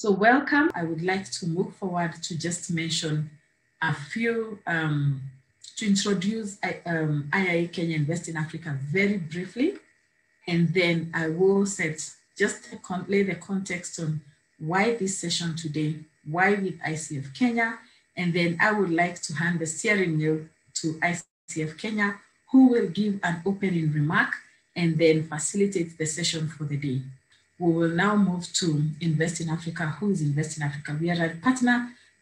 So welcome. I would like to move forward to just mention a few, to introduce IIA Kenya Invest in Africa very briefly. And then I will lay the context on why this session today, why with ICF Kenya, and then I would like to hand the steering wheel to ICF Kenya, who will give an opening remark and then facilitate the session for the day. We will now move to Invest in Africa. Who is Invest in Africa? We are a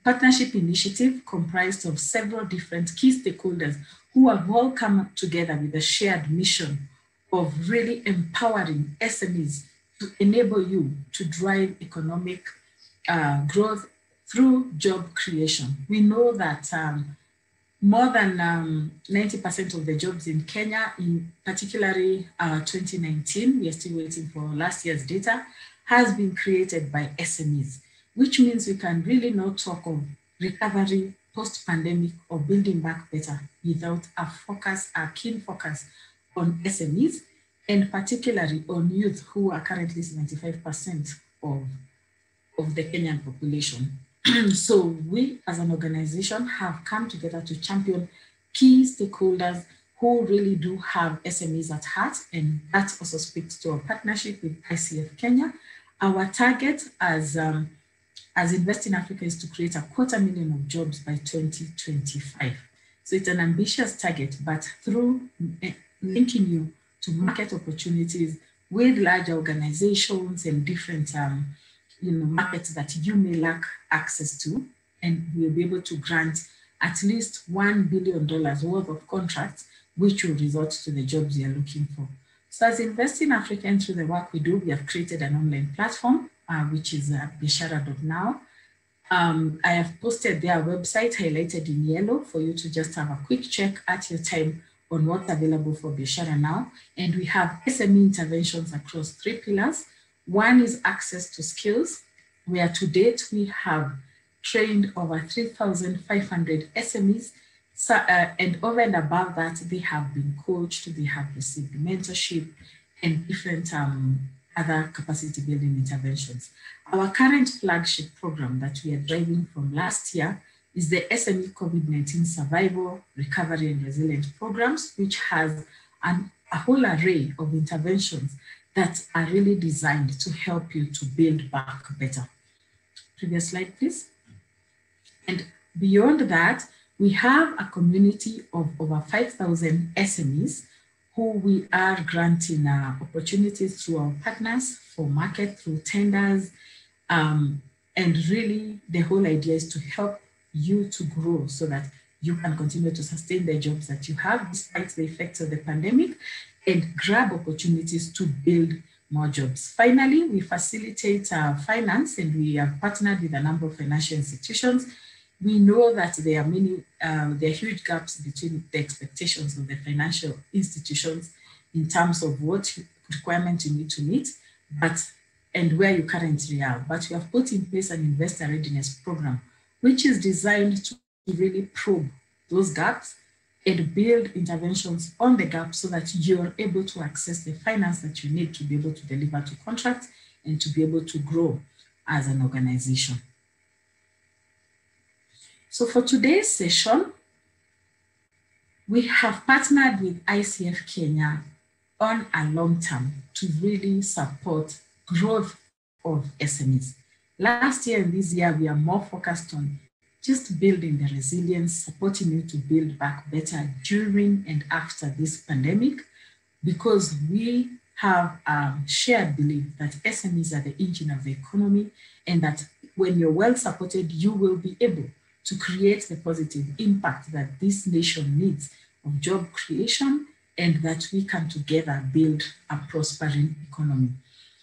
partnership initiative comprised of several different key stakeholders who have all come together with a shared mission of really empowering SMEs to enable you to drive economic growth through job creation. We know that more than 90% of the jobs in Kenya, in particularly 2019, we are still waiting for last year's data, has been created by SMEs, which means we can really not talk of recovery post-pandemic or building back better without a keen focus on SMEs, and particularly on youth, who are currently 75% of the Kenyan population. So we as an organization have come together to champion key stakeholders who really do have SMEs at heart, and that also speaks to our partnership with ICF Kenya. Our target as Invest in Africa is to create 250,000 of jobs by 2025. So it's an ambitious target, but through linking you to market opportunities with large organizations and different markets that you may lack access to, and we'll be able to grant at least $1 billion worth of contracts, which will result to the jobs you're looking for. So as Invest in Africa, and through the work we do, we have created an online platform, which is biashara.now. I have posted their website highlighted in yellow for you to just have a quick check at your time on what's available for Biashara now. And we have SME interventions across 3 pillars. One is access to skills, where to date we have trained over 3,500 SMEs, and over and above that, they have been coached, they have received mentorship and different other capacity building interventions. Our current flagship program that we are driving from last year is the SME COVID-19 Survival, Recovery and Resilience Programs, which has a whole array of interventions that are really designed to help you to build back better. Previous slide, please. And beyond that, we have a community of over 5,000 SMEs who we are granting opportunities through our partners for market, through tenders. And really, the whole idea is to help you to grow so that you can continue to sustain the jobs that you have despite the effects of the pandemic, and grab opportunities to build more jobs. Finally, we facilitate finance, and we have partnered with a number of financial institutions. We know that there are huge gaps between the expectations of the financial institutions in terms of what requirements you need to meet, and where you currently are. But we have put in place an investor readiness program, which is designed to really probe those gaps and build interventions on the gap so that you're able to access the finance that you need to be able to deliver to contracts and to be able to grow as an organization. So for today's session, we have partnered with ICF Kenya on a long term to really support growth of SMEs. Last year and this year, we are more focused on just building the resilience, supporting you to build back better during and after this pandemic, because we have a shared belief that SMEs are the engine of the economy, and that when you're well supported, you will be able to create the positive impact that this nation needs of job creation, and that we can together build a prospering economy.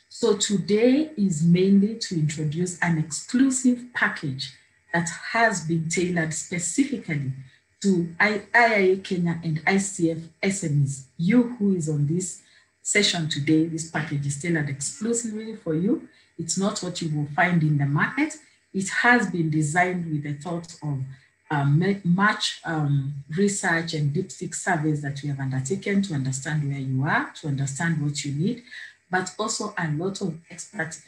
So today is mainly to introduce an exclusive package that has been tailored specifically to IIA Kenya and ICF SMEs. You who is on this session today, this package is tailored exclusively for you. It's not what you will find in the market. It has been designed with the thought of much research and dipstick surveys that we have undertaken to understand where you are, to understand what you need, but also a lot of expert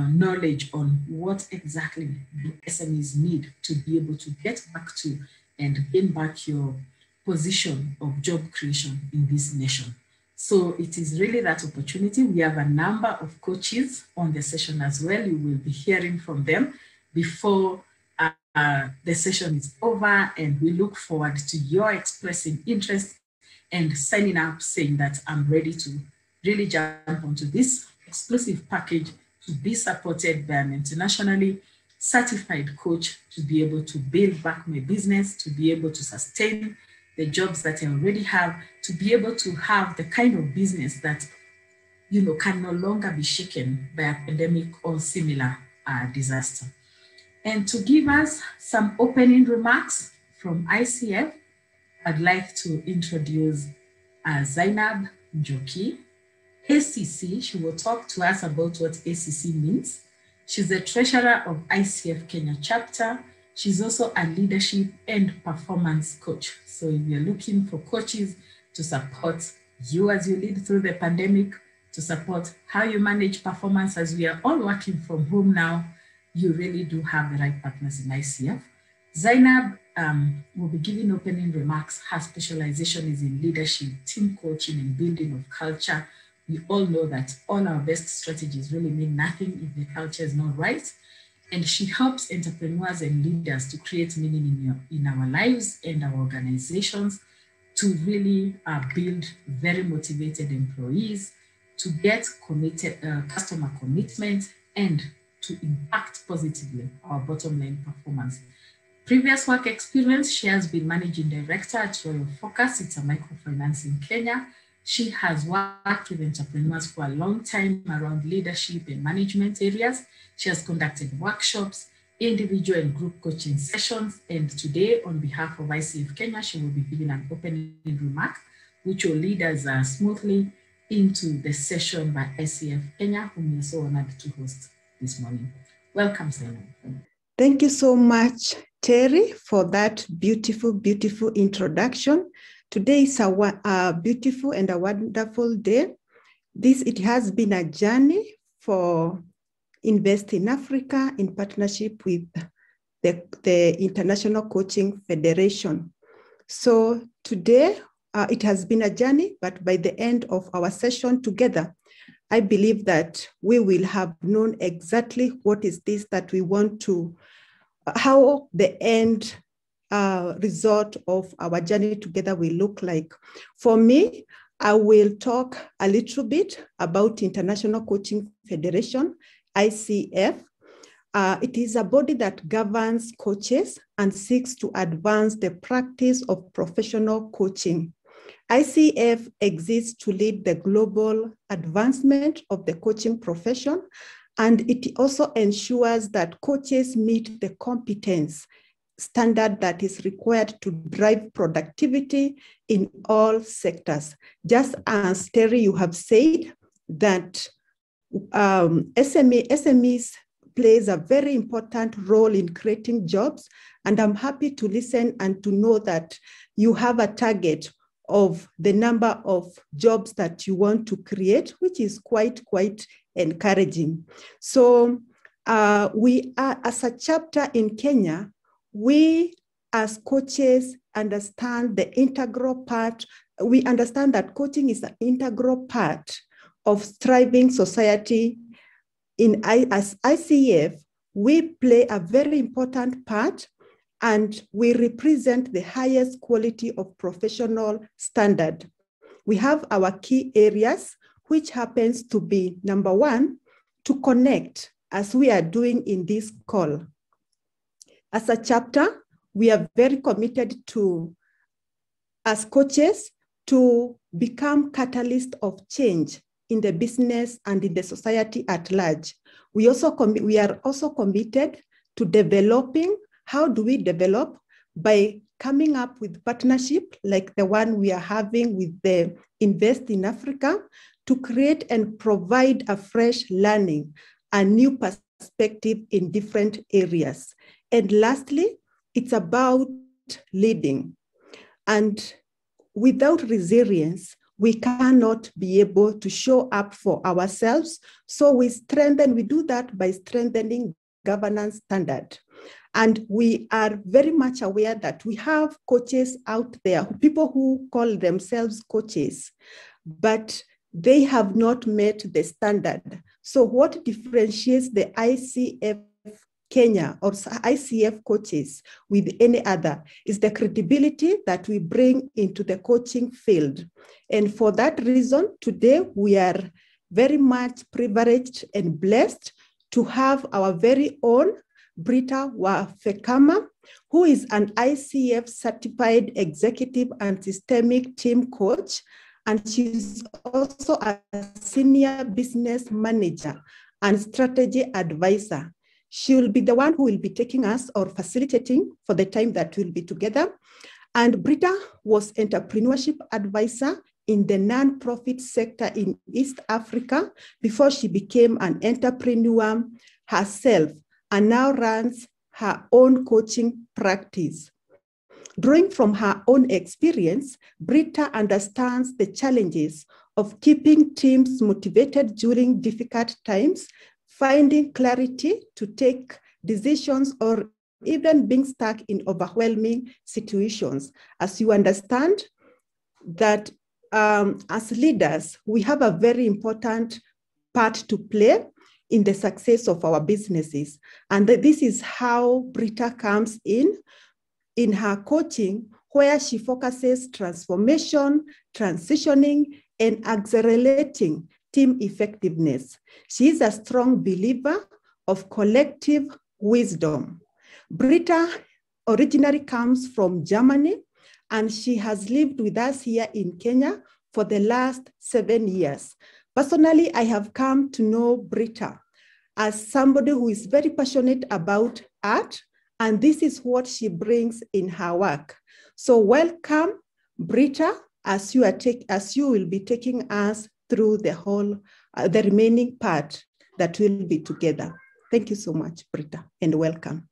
knowledge on what exactly the SMEs need to be able to get back to and gain back your position of job creation in this nation. So it is really that opportunity. We have a number of coaches on the session as well. You will be hearing from them before the session is over, and we look forward to your expressing interest and signing up saying that I'm ready to really jump onto this exclusive package to be supported by an internationally certified coach to be able to build back my business, to be able to sustain the jobs that I already have, to be able to have the kind of business that can no longer be shaken by a pandemic or similar disaster. And to give us some opening remarks from ICF, I'd like to introduce Zainab Njoki, ACC. She will talk to us about what ACC means. She's the treasurer of ICF Kenya chapter. She's also a leadership and performance coach. So if you're looking for coaches to support you as you lead through the pandemic, to support how you manage performance as we are all working from home now, you really do have the right partners in ICF. Zainab will be giving opening remarks. Her specialization is in leadership, team coaching, and building of culture. We all know that all our best strategies really mean nothing if the culture is not right. And she helps entrepreneurs and leaders to create meaning in our lives and our organizations, to really build very motivated employees, to get committed customer commitment, and to impact positively our bottom line performance. Previous work experience, she has been managing director at Royal Focus. It's a microfinance in Kenya. She has worked with entrepreneurs for a long time around leadership and management areas. She has conducted workshops, individual and group coaching sessions. And today, on behalf of ICF Kenya, she will be giving an opening remark, which will lead us smoothly into the session by ICF Kenya, whom we are so honored to host this morning. Welcome, Simon. Thank you so much, Terry, for that beautiful, beautiful introduction. Today is a beautiful and a wonderful day. It has been a journey for Invest in Africa in partnership with the International Coaching Federation. So today, it has been a journey, but by the end of our session together, I believe that we will have known exactly what is this that we want to, how the end result of our journey together will look like. For me, I will talk a little bit about International Coaching Federation, ICF. It is a body that governs coaches and seeks to advance the practice of professional coaching. ICF exists to lead the global advancement of the coaching profession, and it also ensures that coaches meet the competence standard that is required to drive productivity in all sectors. Just as Terry, you have said that SMEs plays a very important role in creating jobs, and I'm happy to listen and to know that you have a target of the number of jobs that you want to create, which is quite encouraging. So we are, as a chapter in Kenya, we as coaches understand the integral part. We understand that coaching is an integral part of thriving society. As ICF, we play a very important part, and we represent the highest quality of professional standard. We have our key areas, which happens to be, number one, to connect, as we are doing in this call. As a chapter, we are very committed to, as coaches, to become catalysts of change in the business and in the society at large. We are also committed to developing. How do we develop? By coming up with partnership like the one we are having with the Invest in Africa to create and provide a fresh learning, a new perspective in different areas. And lastly, it's about leading. And without resilience, we cannot be able to show up for ourselves. So we do that by strengthening governance standard. And we are very much aware that we have coaches out there, people who call themselves coaches, but they have not met the standard. So what differentiates the ICF Kenya or ICF coaches with any other is the credibility that we bring into the coaching field. And for that reason, today we are very much privileged and blessed to have our very own Britta Wafekama, who is an ICF certified executive and systemic team coach. And she's also a senior business manager and strategy advisor. She will be the one who will be taking us or facilitating for the time that we'll be together. And Britta was entrepreneurship advisor in the nonprofit sector in East Africa before she became an entrepreneur herself and now runs her own coaching practice. Drawing from her own experience, Britta understands the challenges of keeping teams motivated during difficult times, finding clarity to take decisions, or even being stuck in overwhelming situations. As you understand that as leaders, we have a very important part to play in the success of our businesses. And this is how Britta comes in her coaching, where she focuses transformation, transitioning, and accelerating team effectiveness. She is a strong believer of collective wisdom. Britta originally comes from Germany, and she has lived with us here in Kenya for the last 7 years. Personally, I have come to know Britta as somebody who is very passionate about art, and this is what she brings in her work. So welcome, Britta, as you will be taking us through the whole, the remaining part that will be together. Thank you so much, Britta, and welcome.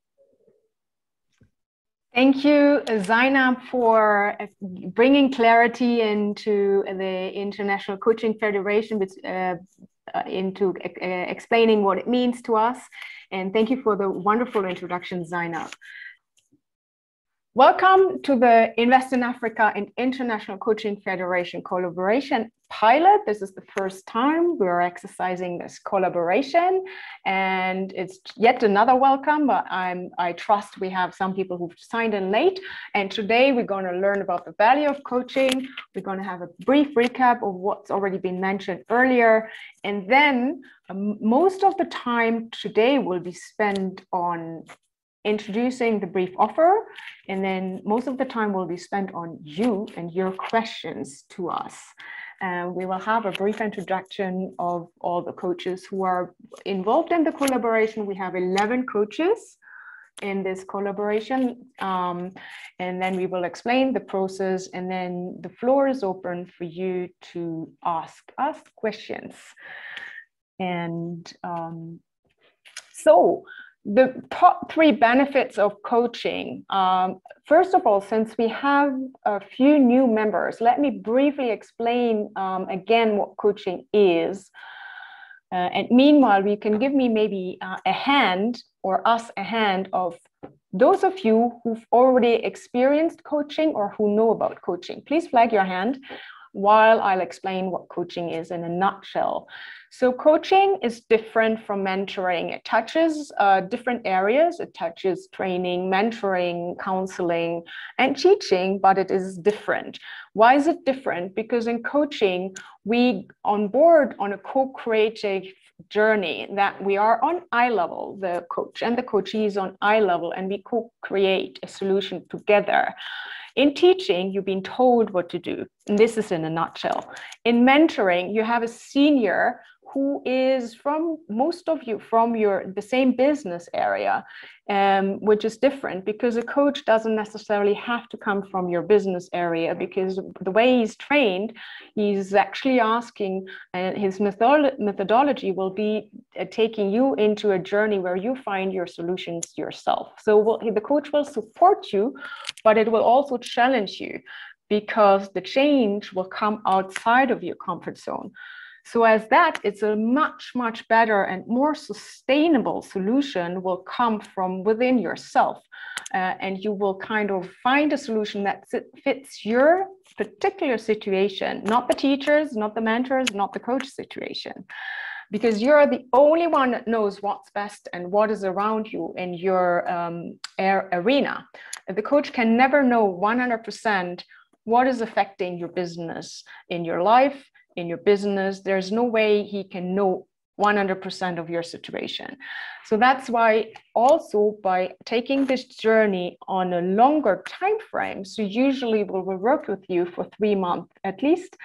Thank you, Zainab, for bringing clarity into the International Coaching Federation, into explaining what it means to us. And thank you for the wonderful introduction, Zainab. Welcome to the Invest in Africa and International Coaching Federation collaboration pilot. This is the first time we're exercising this collaboration, and it's yet another welcome, but I trust we have some people who've signed in late. And today we're going to learn about the value of coaching. We're going to have a brief recap of what's already been mentioned earlier. And then most of the time today will be spent on introducing the brief offer, and then most of the time will be spent on you and your questions to us. We will have a brief introduction of all the coaches who are involved in the collaboration. We have 11 coaches in this collaboration, and then we will explain the process, and then the floor is open for you to ask us questions. And so the top 3 benefits of coaching. First of all, since we have a few new members, let me briefly explain again what coaching is. And meanwhile, you can give me maybe a hand, or us a hand, of those of you who've already experienced coaching or who know about coaching. Please flag your hand while I'll explain what coaching is in a nutshell. So coaching is different from mentoring. It touches different areas. It touches training, mentoring, counseling, and teaching, but it is different. Why is it different? Because in coaching, we on board on a co-creative journey that we are on eye level, the coach and the coachee is on eye level, and we co-create a solution together. In teaching, you've been told what to do, and this is in a nutshell. In mentoring, you have a senior who is from most of you from the same business area, which is different because a coach doesn't necessarily have to come from your business area, because the way he's trained, he's actually asking, his methodology will be taking you into a journey where you find your solutions yourself. So the coach will support you, but it will also challenge you, because the change will come outside of your comfort zone. So as that, it's a much, much better and more sustainable solution will come from within yourself. And you will kind of find a solution that fits your particular situation, not the teachers, not the mentors, not the coach situation. Because you're the only one that knows what's best and what is around you in your arena. The coach can never know 100% what is affecting your business in your life, in your business. There's no way he can know 100% of your situation. So that's why also by taking this journey on a longer time frame, so usually we will work with you for 3 months at least.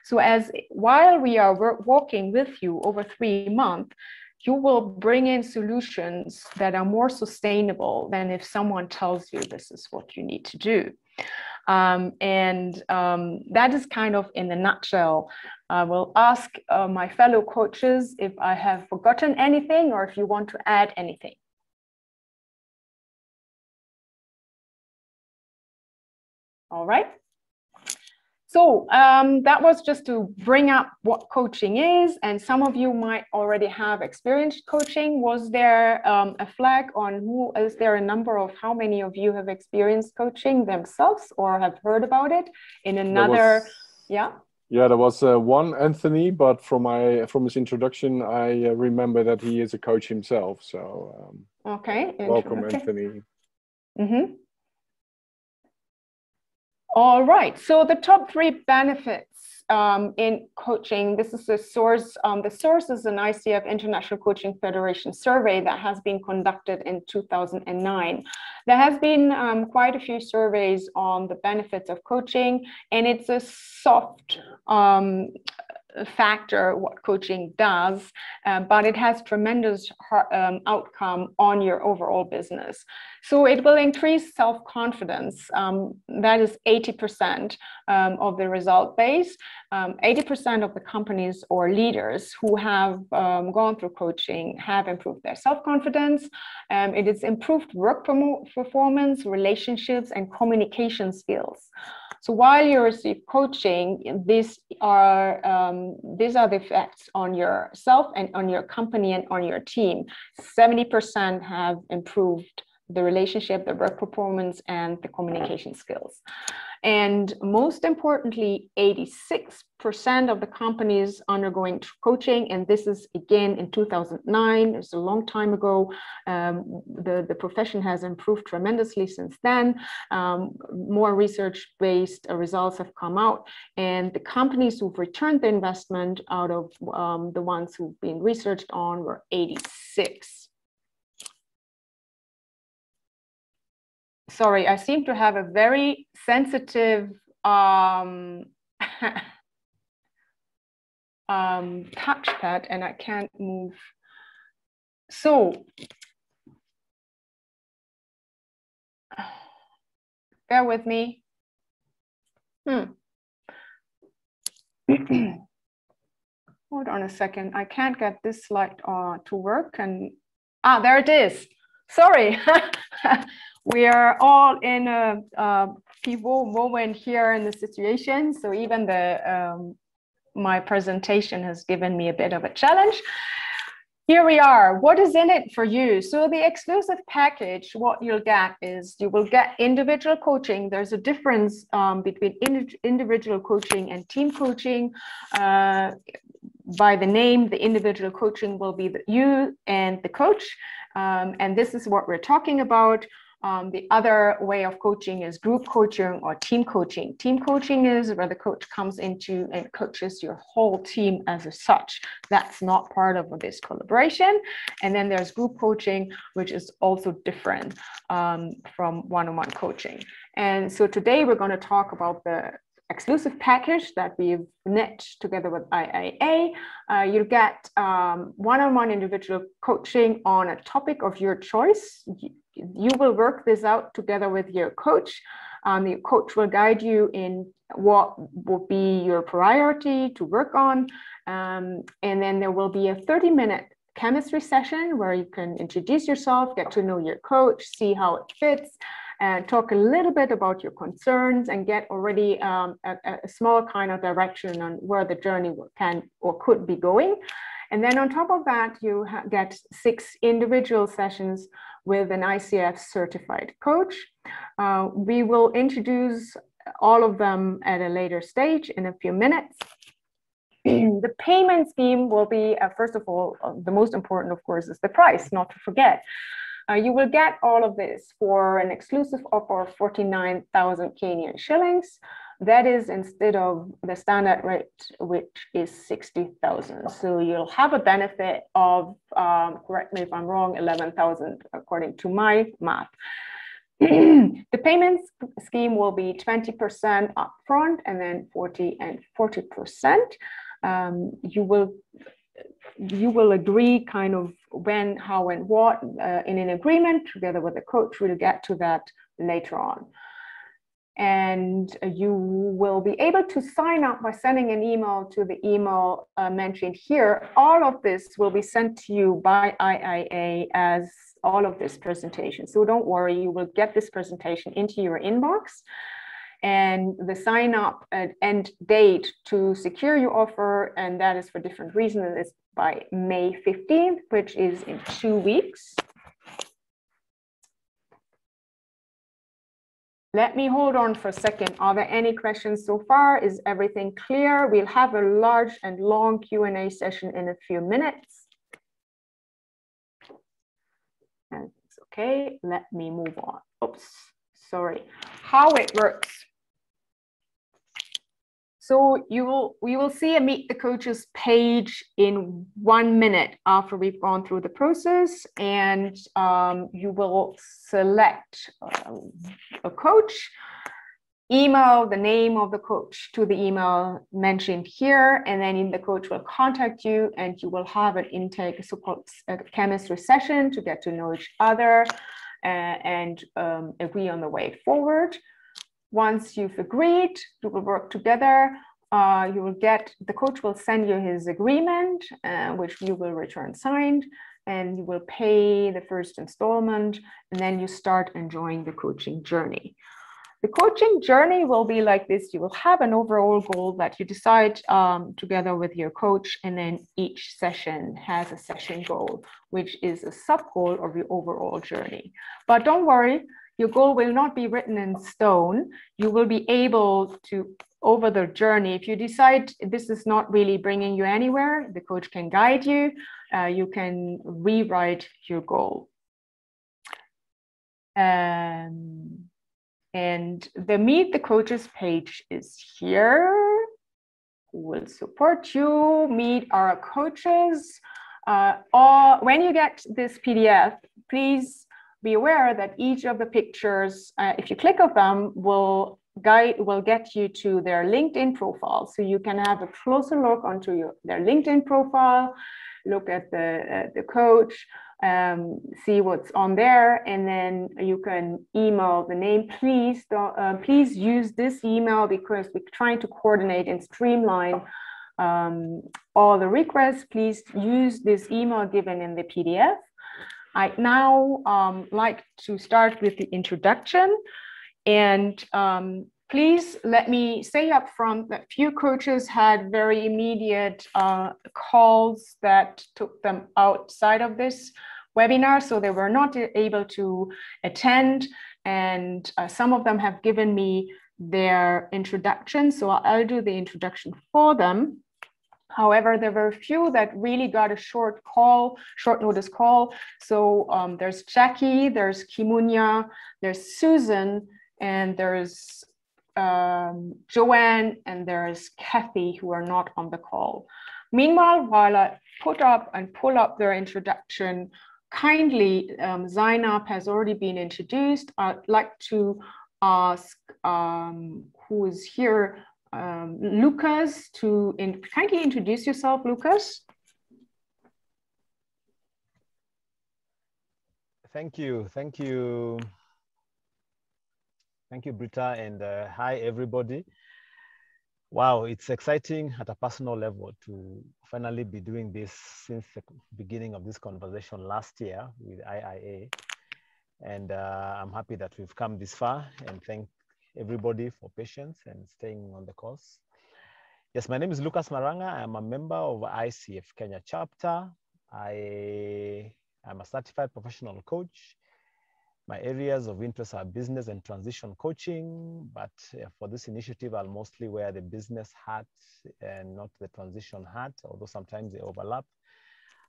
So as while we are walking with you over 3 months, you will bring in solutions that are more sustainable than if someone tells you this is what you need to do. That is kind of in a nutshell. I will ask my fellow coaches if I have forgotten anything or if you want to add anything. All right. So that was just to bring up what coaching is, and some of you might already have experienced coaching. Was there a flag on is there a number of how many of you have experienced coaching themselves or have heard about it in another, Yeah, there was one, Anthony, but from his introduction, I remember that he is a coach himself. So okay, welcome, Anthony. Mm-hmm. All right, so the top 3 benefits in coaching, this is the source. The source is an ICF International Coaching Federation survey that has been conducted in 2009. There has been quite a few surveys on the benefits of coaching, and it's a soft factor what coaching does, but it has tremendous outcome on your overall business. So it will increase self-confidence. That is 80% of the result base. 80% of the companies or leaders who have gone through coaching have improved their self-confidence. It is improved work performance, relationships, and communication skills. So while you receive coaching, these are the effects on yourself and on your company and on your team. 70% have improved the relationship, the work performance, and the communication skills. And most importantly, 86% of the companies undergoing coaching, and this is again in 2009, it's a long time ago. The profession has improved tremendously since then. More research-based results have come out, and the companies who've returned the investment out of the ones who've been researched on were 86. Sorry, I seem to have a very sensitive touchpad and I can't move. So, bear with me. Hold on a second. I can't get this slide to work. And there it is. Sorry. We are all in a pivot moment here in the situation. So even my presentation has given me a bit of a challenge. Here we are. What is in it for you? So the exclusive package, what you'll get is you will get individual coaching. There's a difference between individual coaching and team coaching. By the name, the individual coaching will be you and the coach. And this is what we're talking about. The other way of coaching is group coaching or team coaching. Team coaching is where the coach comes into and coaches your whole team as such. That's not part of this collaboration. And then there's group coaching, which is also different from one-on-one coaching. And so today we're going to talk about the exclusive package that we've knit together with IIA. You'll get one-on-one individual coaching on a topic of your choice. You will work this out together with your coach. Your coach will guide you in what will be your priority to work on. And then there will be a 30-minute chemistry session where you can introduce yourself, get to know your coach, see how it fits. and talk a little bit about your concerns and get already a small kind of direction on where the journey can or could be going. And then on top of that, you get 6 individual sessions with an ICF certified coach. We will introduce all of them at a later stage in a few minutes. The payment scheme will be, first of all, the most important, of course, is the price, not to forget. You will get all of this for an exclusive offer of 49,000 Kenyan shillings. That is instead of the standard rate, which is 60,000. So you'll have a benefit of, correct me if I'm wrong, 11,000 according to my math. The payment scheme will be 20% upfront and then 40 and 40%. You will agree kind of when, how, and what in an agreement together with the coach. We'll get to that later on. And you will be able to sign up by sending an email to the email mentioned here. All of this will be sent to you by IIA as all of this presentation. So don't worry, you will get this presentation into your inbox. And the sign up end date to secure your offer, and that is for different reasons, is by May 15th, which is in 2 weeks. Let me hold on for a second. Are there any questions so far? Is everything clear? We'll have a large and long Q&A session in a few minutes. And it's okay. Let me move on. Oops, sorry. How it works. So we will see a Meet the Coaches page in 1 minute after we've gone through the process, and you will select a coach, email the name of the coach to the email mentioned here, and then the coach will contact you, and you will have an intake support chemistry session to get to know each other and agree on the way forward. Once you've agreed, you will work together. You will get, the coach will send you his agreement, which you will return signed, and you will pay the first installment, and then you start enjoying the coaching journey. The coaching journey will be like this. You will have an overall goal that you decide together with your coach, and then each session has a session goal, which is a sub-goal of your overall journey. But don't worry, your goal will not be written in stone. You will be able to, over the journey, if you decide this is not really bringing you anywhere, the coach can guide you. You can rewrite your goal. And the Meet the Coaches page is here. Who will support you, meet our coaches. Or when you get this PDF, please be aware that each of the pictures, if you click on them, will get you to their LinkedIn profile. So you can have a closer look onto their LinkedIn profile, look at the coach, see what's on there, and then you can email the name. Please use this email because we're trying to coordinate and streamline all the requests. Please use this email given in the PDF. I'd now like to start with the introduction, and please let me say up front that few coaches had very immediate calls that took them outside of this webinar, so they were not able to attend, and some of them have given me their introduction, so I'll do the introduction for them. However, there were a few that really got a short notice call. So there's Jackie, there's Kimunya, there's Susan, and there's Joanne, and there's Kathy, who are not on the call. Meanwhile, while I put up and pull up their introduction, kindly, Zainab has already been introduced. I'd like to ask who is here, Lucas, to kindly introduce yourself, Lucas. Thank you, Britta, and hi, everybody. Wow, it's exciting at a personal level to finally be doing this since the beginning of this conversation last year with IIA. And I'm happy that we've come this far, and thank everybody for patience and staying on the course. Yes, my name is Lucas Maranga. I'm a member of ICF Kenya chapter. I am a certified professional coach. My areas of interest are business and transition coaching, but for this initiative, I'll mostly wear the business hat and not the transition hat, although sometimes they overlap.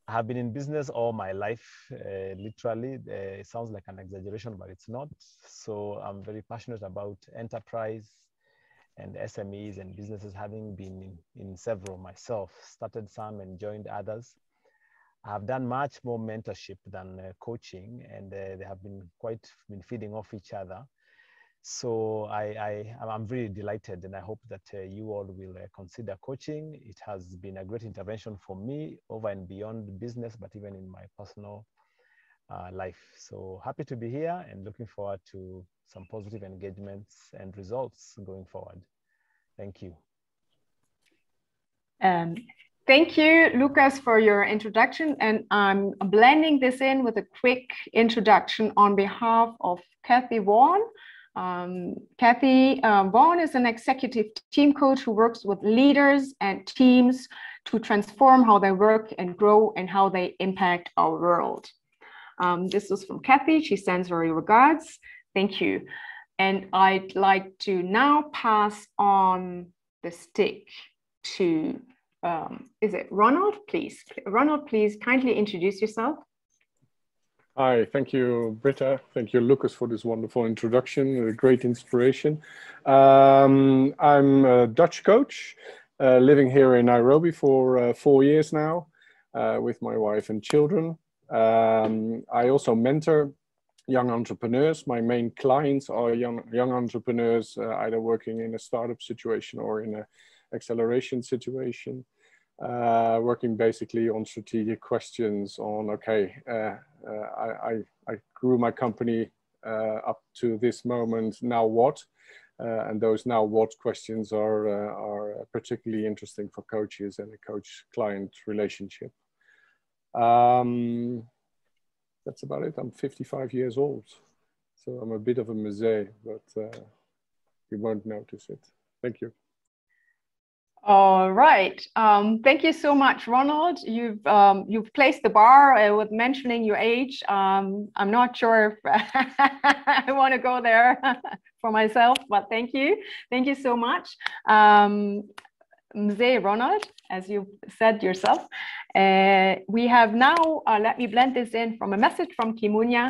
I have been in business all my life, literally. It sounds like an exaggeration, but it's not. So I'm very passionate about enterprise and SMEs and businesses, having been in several myself, started some and joined others. I have done much more mentorship than coaching, and they have been feeding off each other. So I'm really delighted, and I hope that you all will consider coaching. It has been a great intervention for me over and beyond business, but even in my personal life. So happy to be here and looking forward to some positive engagements and results going forward. Thank you. Thank you, Lucas, for your introduction. And I'm blending this in with a quick introduction on behalf of Kathy Vaughan. Kathy Vaughan is an executive team coach who works with leaders and teams to transform how they work and grow and how they impact our world. This is from Kathy. She sends her regards. Thank you. And I'd like to now pass on the stick to is it Ronald, please? Ronald, please kindly introduce yourself. Hi, thank you, Britta. Thank you, Lucas, for this wonderful introduction, a great inspiration. I'm a Dutch coach, living here in Nairobi for 4 years now, with my wife and children. I also mentor young entrepreneurs. My main clients are young entrepreneurs, either working in a startup situation or in an acceleration situation. Working basically on strategic questions on, okay, I grew my company up to this moment, now what? And those now what questions are particularly interesting for coaches and a coach-client relationship. That's about it. I'm 55 years old, so I'm a bit of a mzee, but you won't notice it. Thank you. All right. Thank you so much, Ronald. You've placed the bar with mentioning your age. I'm not sure if I want to go there for myself, but thank you. Thank you so much. Mzee Ronald, as you said yourself. We have now, let me blend this in from a message from Kimunya.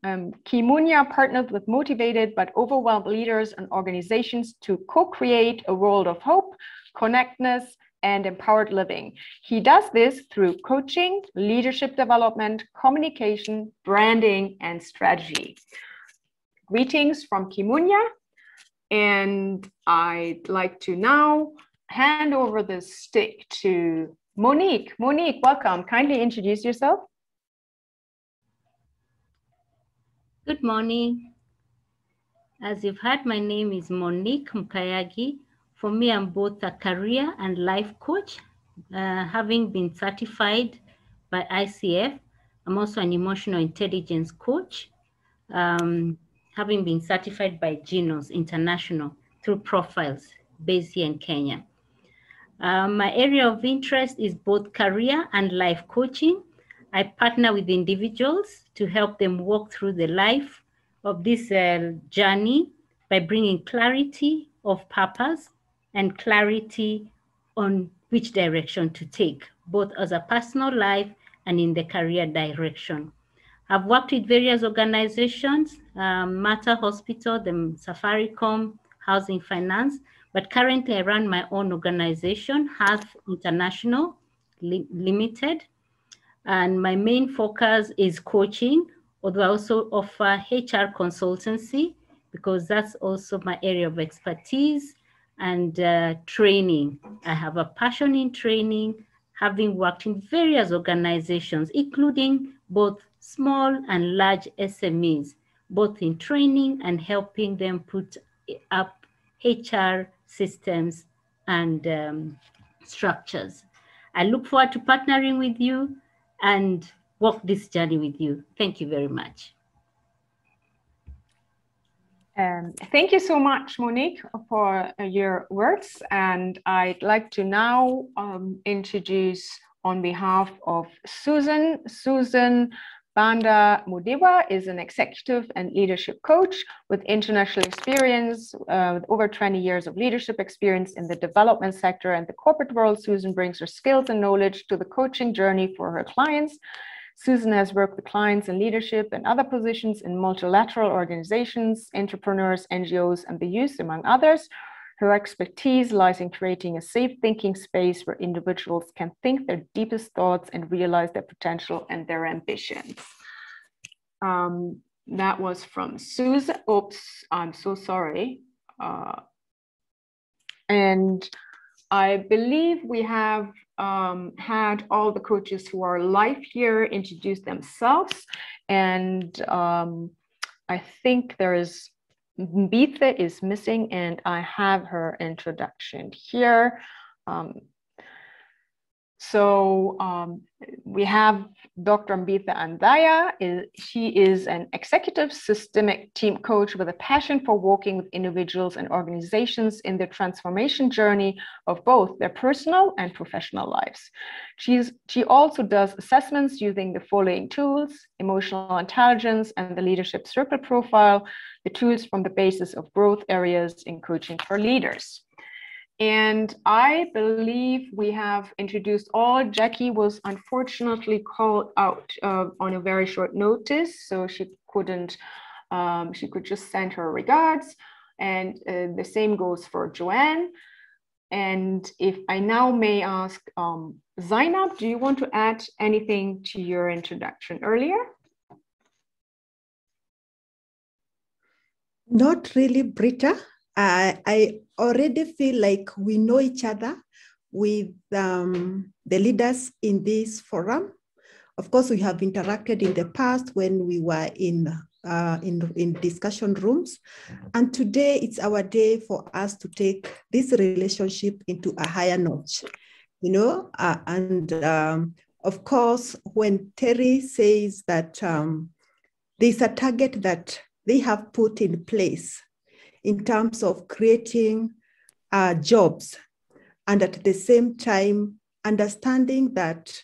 Kimunya partnered with motivated but overwhelmed leaders and organizations to co-create a world of hope, connectedness, and empowered living. He does this through coaching, leadership development, communication, branding, and strategy. Greetings from Kimunya, and I'd like to now hand over the stick to Monique. Monique, welcome. Kindly introduce yourself. Good morning. As you've heard, my name is Monique Mkayagi. For me, I'm both a career and life coach. Having been certified by ICF, I'm also an emotional intelligence coach. Having been certified by Genos International through Profiles based here in Kenya. My area of interest is both career and life coaching. I partner with individuals to help them walk through the life of this journey by bringing clarity of purpose and clarity on which direction to take, both as a personal life and in the career direction. I've worked with various organizations, Mater Hospital, the Safaricom, Housing Finance, but currently I run my own organization, Health International Limited. And my main focus is coaching, although I also offer HR consultancy because that's also my area of expertise, and training. I have a passion in training, having worked in various organizations, including both small and large SMEs, both in training and helping them put up HR systems and structures. I look forward to partnering with you and walk this journey with you. Thank you very much. Thank you so much, Monique, for your words. And I'd like to now introduce on behalf of Susan. Susan Banda Mudiwa is an executive and leadership coach with international experience, with over 20 years of leadership experience in the development sector and the corporate world. Susan brings her skills and knowledge to the coaching journey for her clients. Susan has worked with clients in leadership and other positions in multilateral organizations, entrepreneurs, NGOs, and the youth, among others. Her expertise lies in creating a safe thinking space where individuals can think their deepest thoughts and realize their potential and their ambitions. That was from Susan. Oops, I'm so sorry. And I believe we have had all the coaches who are live here introduce themselves. And I think there is Mbitha is missing, and I have her introduction here. We have Dr. Mbitha Andaya. She is an executive systemic team coach with a passion for working with individuals and organizations in their transformation journey of both their personal and professional lives. She also does assessments using the following tools: emotional intelligence and the leadership circle profile, the tools from the basis of growth areas in coaching for leaders. And I believe we have introduced all. Jackie was unfortunately called out on a very short notice, so she couldn't, she could just send her regards. And the same goes for Joanne. And if I now may ask, Zainab, do you want to add anything to your introduction earlier? Not really, Britta. I already feel like we know each other with the leaders in this forum. Of course, we have interacted in the past when we were in discussion rooms. And today it's our day for us to take this relationship into a higher notch, you know, of course, when Terry says that there's a target that they have put in place in terms of creating jobs, and at the same time, understanding that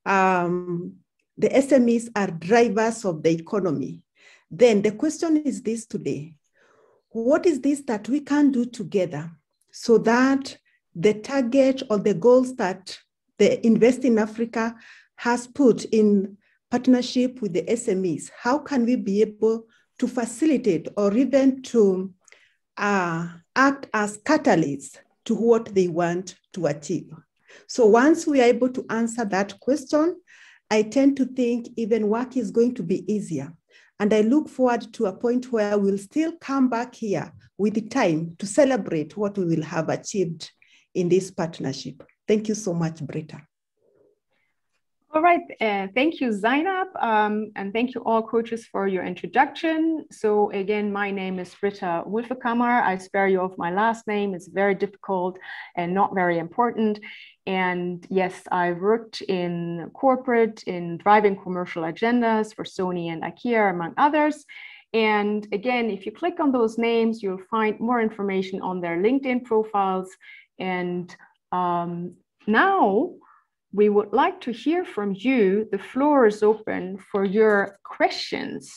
the SMEs are drivers of the economy, then the question is this today: what is this that we can do together so that the target or the goals that the Invest in Africa has put in partnership with the SMEs, how can we be able to facilitate or even to act as catalysts to what they want to achieve? So once we are able to answer that question, I tend to think even work is going to be easier. And I look forward to a point where we'll still come back here with the time to celebrate what we will have achieved in this partnership. Thank you so much, Britta. All right, thank you, Zainab, and thank you all coaches for your introduction. So again, my name is Britta Wolfekammer. I spare you of my last name. It's very difficult and not very important. And yes, I've worked in corporate, in driving commercial agendas for Sony and IKEA, among others. And again, if you click on those names, you'll find more information on their LinkedIn profiles. And now, we would like to hear from you. The floor is open for your questions.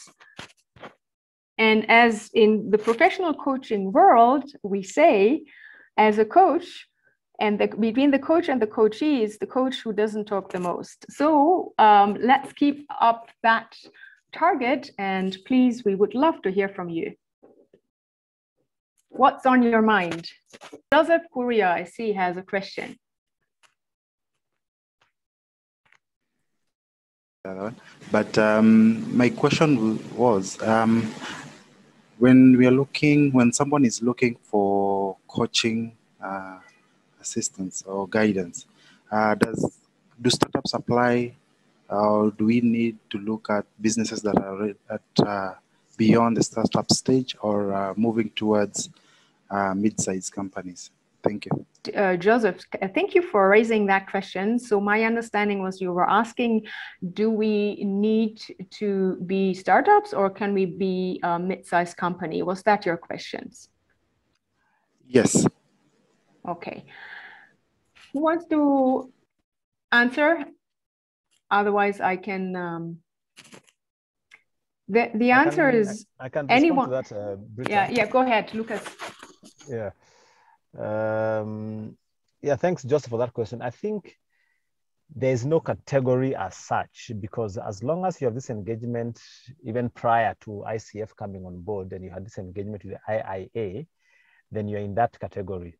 And as in the professional coaching world, we say, as a coach, and between the coach and the coachee is the coach who doesn't talk the most. So let's keep up that target, and please, we would love to hear from you. What's on your mind? Joseph Kuria, I see, has a question. But my question was, when someone is looking for coaching assistance or guidance, do startups apply, or do we need to look at businesses that are at beyond the startup stage, or moving towards mid-sized companies? Thank you. Joseph, thank you for raising that question. So my understanding was you were asking, do we need to be startups or can we be a mid-sized company? Was that your questions? Yes. Okay. Who wants to answer? Otherwise, I can. The answer is I can anyone. respond to that, Britta. Yeah, go ahead, Lucas. Yeah. Yeah, thanks, Joseph, for that question. I think there's no category as such, because as long as you have this engagement, even prior to ICF coming on board, and you had this engagement with the IIA, then you're in that category.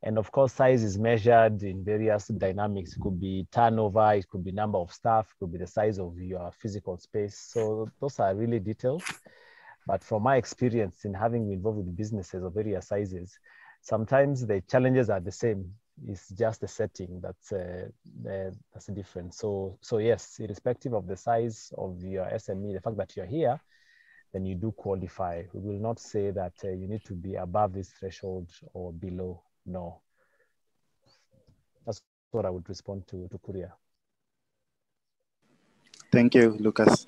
And of course, size is measured in various dynamics. It could be turnover, it could be number of staff, it could be the size of your physical space. So those are really details. But from my experience in having been involved with businesses of various sizes, sometimes the challenges are the same. It's just the setting that's different. So yes, irrespective of the size of your SME, the fact that you're here, then you do qualify. We will not say that you need to be above this threshold or below. No. That's what I would respond to Kuria. Thank you, Lucas.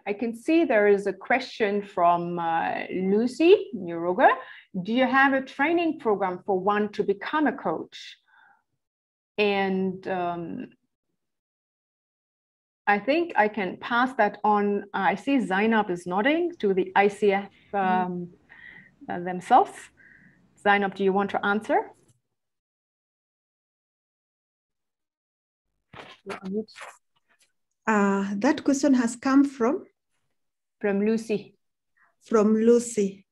I can see there is a question from Lucy Nuroga. Do you have a training program for one to become a coach? And I think I can pass that on. I see Zainab is nodding to the ICF themselves. Zainab, do you want to answer? That question has come from? From Lucy. From Lucy.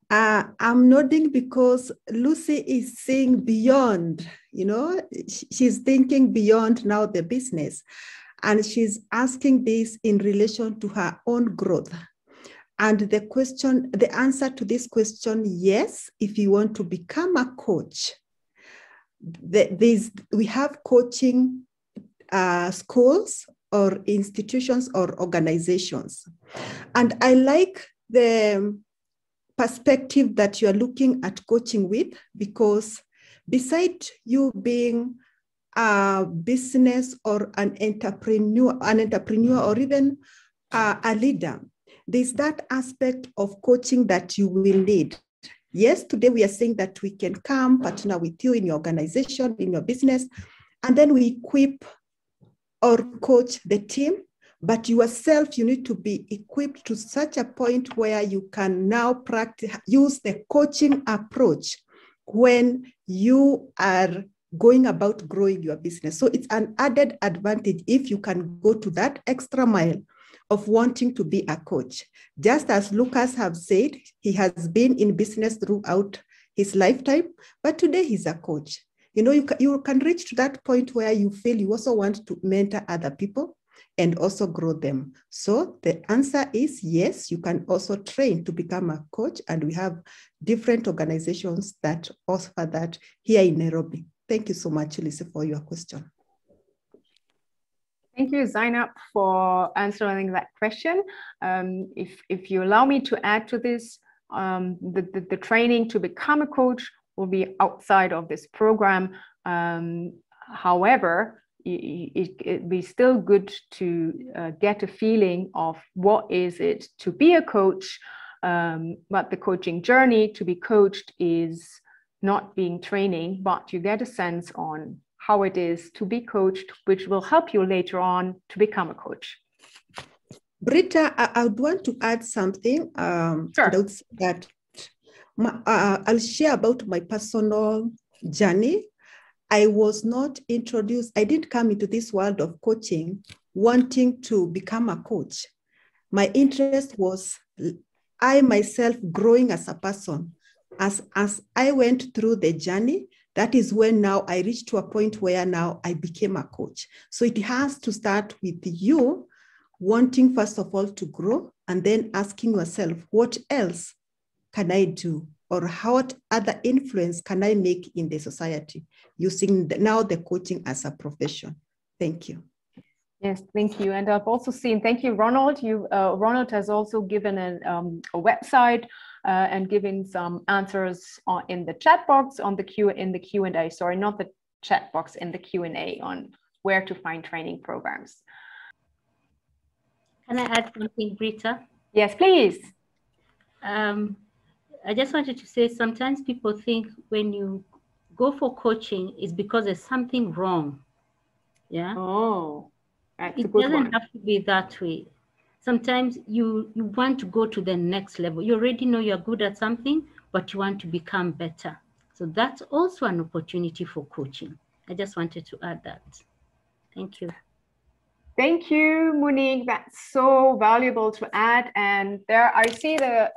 I'm nodding because Lucy is seeing beyond, she's thinking beyond now the business. And she's asking this in relation to her own growth. And the answer to this question, yes, if you want to become a coach, we have coaching schools or institutions or organizations. And I like the perspective that you're looking at coaching with, because beside you being a business or an entrepreneur or even a leader, there's that aspect of coaching that you will need. Yes, today we are saying that we can come partner with you in your organization, in your business, and then we equip or coach the team. But yourself, you need to be equipped to such a point where you can now use the coaching approach when you are going about growing your business. So it's an added advantage if you can go to that extra mile of wanting to be a coach. Just as Lucas have said, he has been in business throughout his lifetime, but today he's a coach. You can reach to that point where you feel you also want to mentor other people and also grow them. So the answer is yes, you can also train to become a coach, and we have different organizations that offer that here in Nairobi. Thank you so much, Lisa, for your question. Thank you, Zainab, for answering that question. If you allow me to add to this, the training to become a coach will be outside of this program. However, it'd be still good to get a feeling of what is it to be a coach, but the coaching journey to be coached is not being training, but you get a sense on how it is to be coached, which will help you later on to become a coach. Britta, I would want to add something. Sure. That I'll share about my personal journey. I was not introduced, I didn't come into this world of coaching wanting to become a coach. My interest was I myself growing as a person. As I went through the journey, that is when now I reached to a point where now I became a coach. So it has to start with you wanting, first of all, to grow, and then asking yourself, what else can I do? Or what other influence can I make in the society using now the coaching as a profession? Thank you. Yes, thank you. And I've also seen, thank you, Ronald. Ronald has also given a website and giving some answers in the chat box in the Q&A. Sorry, not the chat box, in the Q&A on where to find training programs. Can I add something, Britta? Yes, please. I just wanted to say, sometimes people think when you go for coaching, it's because there's something wrong. Yeah. Oh, that's it a good doesn't one. have to be that way. Sometimes you want to go to the next level. You already know you're good at something, but you want to become better. So that's also an opportunity for coaching. I just wanted to add that. Thank you. Thank you, Monique. That's so valuable to add. And there, I see the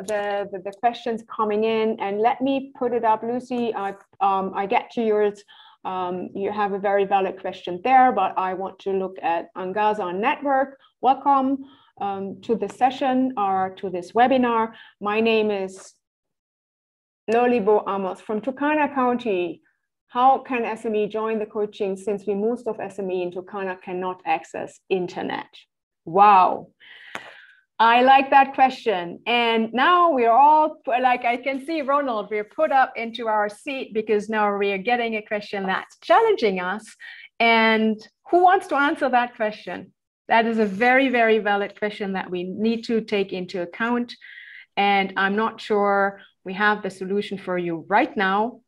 questions coming in, and let me put it up. Lucy, I get to yours. You have a very valid question there, but I want to look at Angaza Network. Welcome to the session or to this webinar. My name is Lolibo Amos from Turkana County. How can SME join the coaching since most of SME in Turkana cannot access internet? Wow. I like that question. And now we're all, like I can see Ronald, we're put up into our seat because now we're getting a question that's challenging us. And who wants to answer that question? That is a very, very valid question that we need to take into account. And I'm not sure we have the solution for you right now.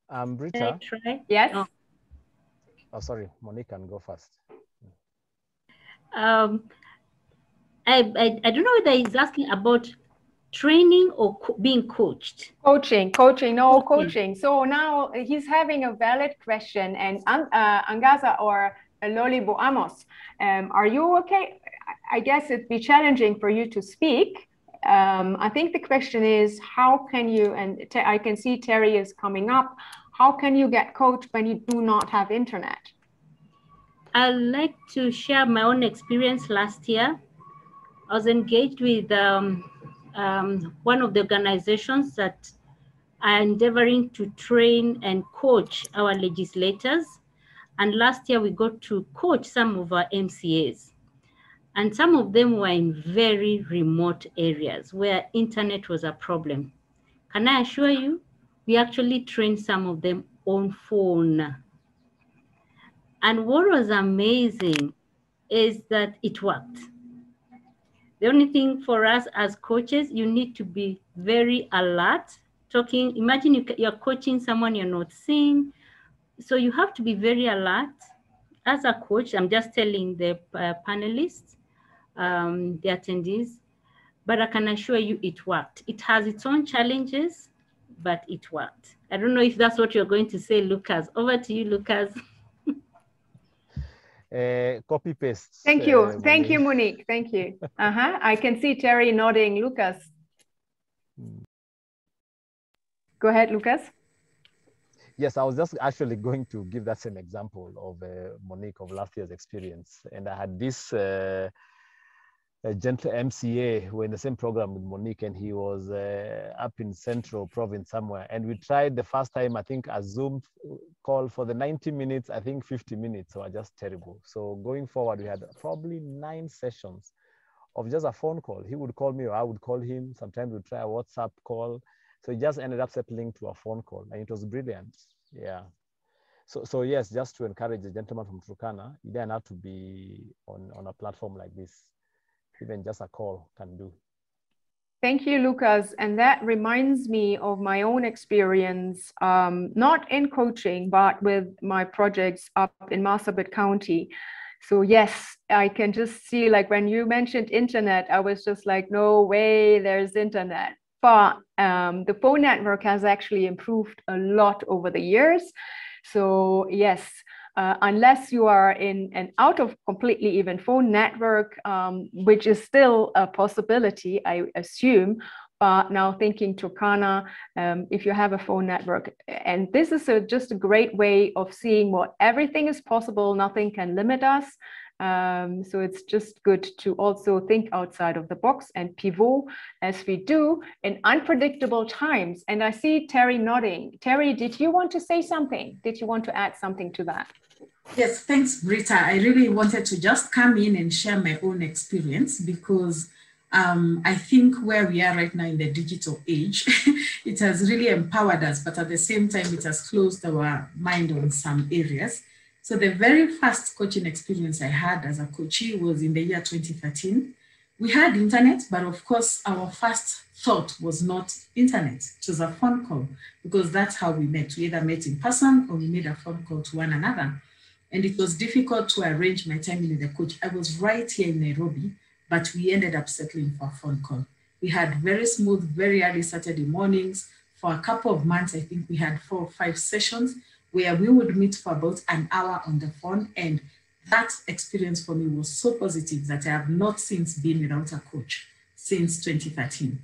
Britta? Can I try? Yes. Oh, sorry, Monique can go first. I don't know whether he's asking about training or being coached. Coaching. So now he's having a valid question, and Angaza or Lolibo Amos, are you okay? I guess it'd be challenging for you to speak. I think the question is, how can you, and I can see Terry is coming up, how can you get coached when you do not have internet? I'd like to share my own experience last year. I was engaged with one of the organizations that are endeavoring to train and coach our legislators. And last year we got to coach some of our MCAs. And some of them were in very remote areas where internet was a problem. Can I assure you, we actually trained some of them on phone. And what was amazing is that it worked. The only thing for us as coaches, you need to be very alert. Imagine you're coaching someone you're not seeing. So you have to be very alert. As a coach, I'm just telling the panelists, the attendees, but I can assure you it worked. It has its own challenges, but it worked. I don't know if that's what you're going to say, Lucas. Over to you, Lucas. Copy paste. Thank you. Thank you, Monique. Thank you. I can see Terry nodding. Lucas. Go ahead, Lucas. Yes, I was just actually going to give that same example of Monique of last year's experience. And I had this gentle MCA who were in the same program with Monique, and he was up in Central Province somewhere. And we tried the first time, I think, a Zoom call for the 90 minutes, I think 50 minutes were just terrible. So going forward, we had probably 9 sessions of just a phone call. He would call me or I would call him. Sometimes we'd try a WhatsApp call. So it just ended up settling to a phone call, and it was brilliant. Yeah. So yes, just to encourage the gentleman from Turkana, you don't have to be on a platform like this. Even just a call can do. Thank you, Lucas. And that reminds me of my own experience, not in coaching, but with my projects up in Marsabit County. So yes, I can just see, like when you mentioned internet, I was just like, no way, there's internet. But the phone network has actually improved a lot over the years. So yes, unless you are in an out of completely even phone network, which is still a possibility, I assume. But now thinking Turkana, if you have a phone network, and this is just a great way of seeing what everything is possible, nothing can limit us. So it's just good to also think outside of the box and pivot as we do in unpredictable times. And I see Terry nodding. Terry, did you want to say something? Did you want to add something to that? Yes, thanks, Britta. I really wanted to just come in and share my own experience because I think where we are right now in the digital age, it has really empowered us, but at the same time, it has closed our mind on some areas. So the very first coaching experience I had as a coachee was in the year 2013. We had internet, but of course, our first thought was not internet. It was a phone call, because that's how we met. We either met in person or we made a phone call to one another. And it was difficult to arrange my time with the coach. I was right here in Nairobi, but we ended up settling for a phone call. We had very smooth, very early Saturday mornings. For a couple of months, I think we had 4 or 5 sessions where we would meet for about an hour on the phone. And that experience for me was so positive that I have not since been without a coach since 2013.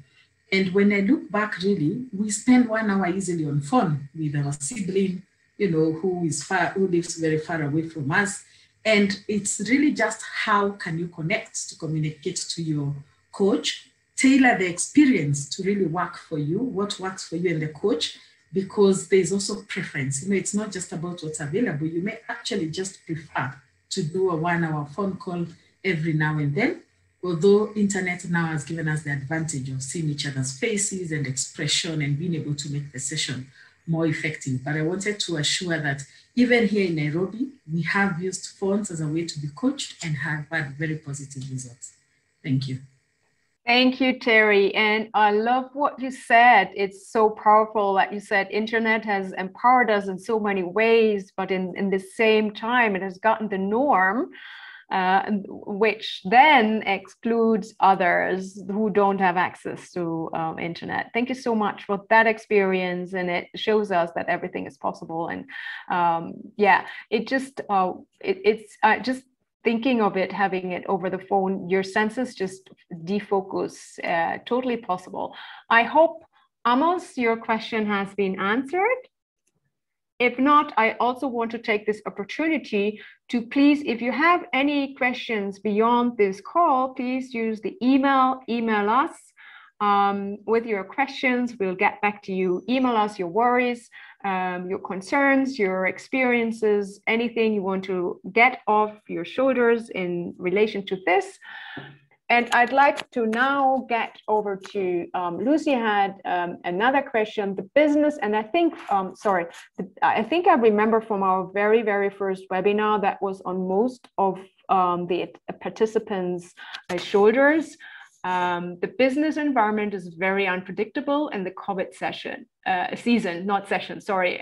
And when I look back, really, we spend 1 hour easily on phone with our sibling, you know, who lives very far away from us. And it's really just how can you connect to communicate to your coach, tailor the experience to really work for you, what works for you and the coach, because there's also preference. You know, it's not just about what's available. You may actually just prefer to do a 1 hour phone call every now and then, although internet now has given us the advantage of seeing each other's faces and expression and being able to make the session more effective. But I wanted to assure that even here in Nairobi, we have used phones as a way to be coached and have had very positive results. Thank you. Thank you, Terry. And I love what you said. It's so powerful. Like you said, internet has empowered us in so many ways, but in the same time, it has gotten the norm, which then excludes others who don't have access to internet. Thank you so much for that experience, and it shows us that everything is possible. And yeah, it's just thinking of it, having it over the phone, your senses just defocus. Totally possible. I hope, Amos, your question has been answered. If not, I also want to take this opportunity to please, if you have any questions beyond this call, please use the email us with your questions. We'll get back to you. Email us your worries, your concerns, your experiences, anything you want to get off your shoulders in relation to this. And I'd like to now get over to Lucy had another question, the business, and I think, I think I remember from our very, very first webinar that was on most of the participants' shoulders. The business environment is very unpredictable in the COVID season, not session, sorry,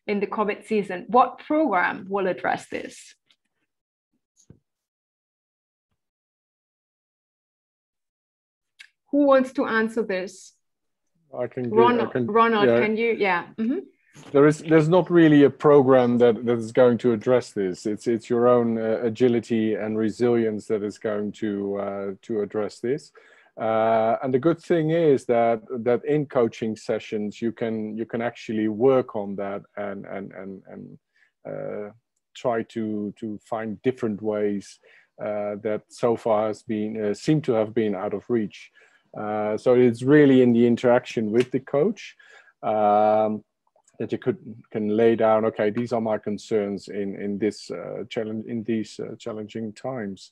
in the COVID season. What program will address this? Who wants to answer this? I can. Ronald, yeah. can you? Yeah. Mm-hmm. There's not really a program that is going to address this. It's your own agility and resilience that is going to address this. And the good thing is that in coaching sessions you can actually work on that and try to find different ways that so far has been seem to have been out of reach. So it's really in the interaction with the coach that you can lay down, okay, these are my concerns in this challenging times.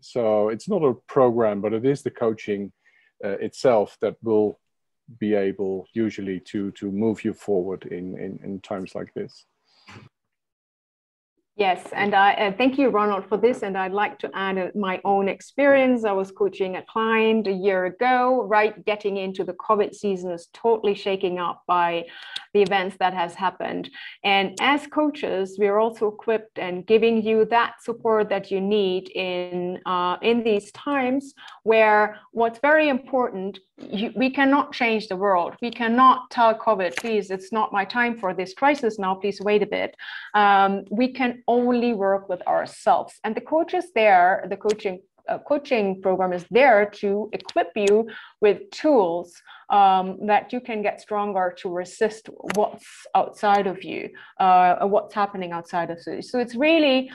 So it's not a program, but it is the coaching itself that will be able usually to move you forward in times like this. Yes, and I thank you, Ronald, for this. And I'd like to add my own experience. I was coaching a client a year ago, right? Getting into the COVID season is totally shaking up by the events that has happened. And as coaches, we're also equipped and giving you that support that you need in these times where what's very important, we cannot change the world. We cannot tell COVID, please, it's not my time for this crisis now, please wait a bit. We can only work with ourselves. And the coach is there, the coaching program is there to equip you with tools that you can get stronger to resist what's outside of you, what's happening outside of you. So it's really,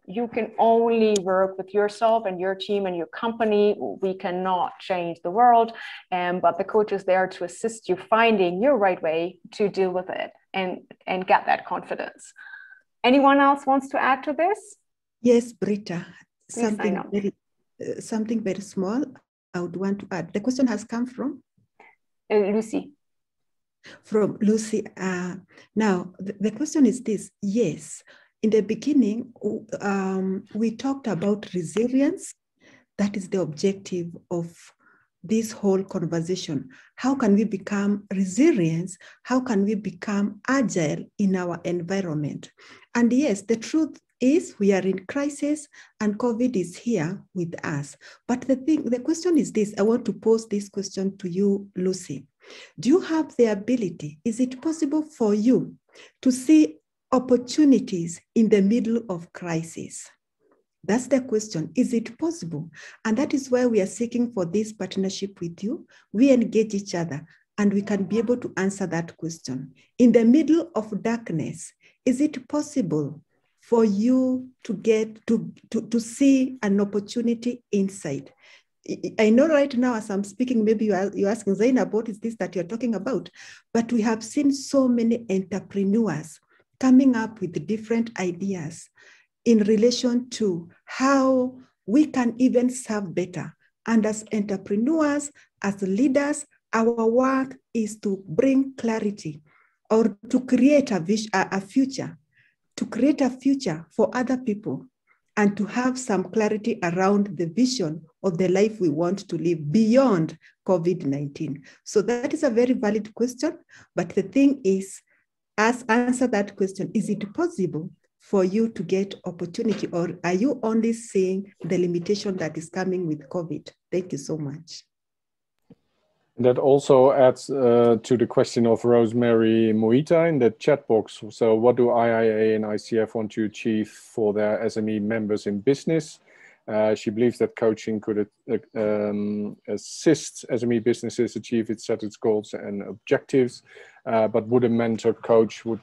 you can only work with yourself and your team and your company. We cannot change the world, but the coach is there to assist you finding your right way to deal with it and get that confidence. Anyone else wants to add to this? Yes, Britta. Please, something very small I would want to add. The question has come from? Lucy. From Lucy. Now, the question is this. Yes, in the beginning, we talked about resilience. That is the objective of this whole conversation. How can we become resilient? How can we become agile in our environment? And yes, the truth is we are in crisis and COVID is here with us. But the question is this. I want to pose this question to you, Lucy. Do you have the ability? Is it possible for you to see opportunities in the middle of crisis? That's the question. Is it possible? And that is why we are seeking for this partnership with you. We engage each other and we can be able to answer that question. In the middle of darkness, is it possible for you to get to see an opportunity inside? I know right now as I'm speaking, maybe you're asking, Zainab, what is this that you're talking about? But we have seen so many entrepreneurs coming up with different ideas in relation to how we can even serve better. And as entrepreneurs, as leaders, our work is to bring clarity or to create a future, to create a future for other people and to have some clarity around the vision of the life we want to live beyond COVID-19. So that is a very valid question, but the thing is, answer that question, is it possible for you to get opportunity, or are you only seeing the limitation that is coming with COVID? Thank you so much. That also adds to the question of Rosemary Moita in the chat box. So what do IIA and ICF want to achieve for their SME members in business? She believes that coaching could assist SME businesses achieve its goals and objectives, but would a mentor coach who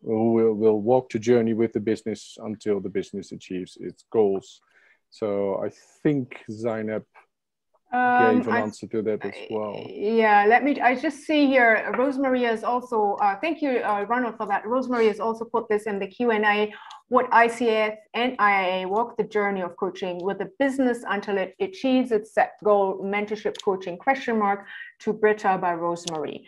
will walk the journey with the business until the business achieves its goals? So I think Zainab gave an answer to that as well. Yeah, I just see here, Rosemary is also, thank you, Ronald, for that. Rosemary has also put this in the Q&A. What ICF and IIA walk the journey of coaching with the business until it achieves its set goal, mentorship coaching, ? To Britta by Rosemary.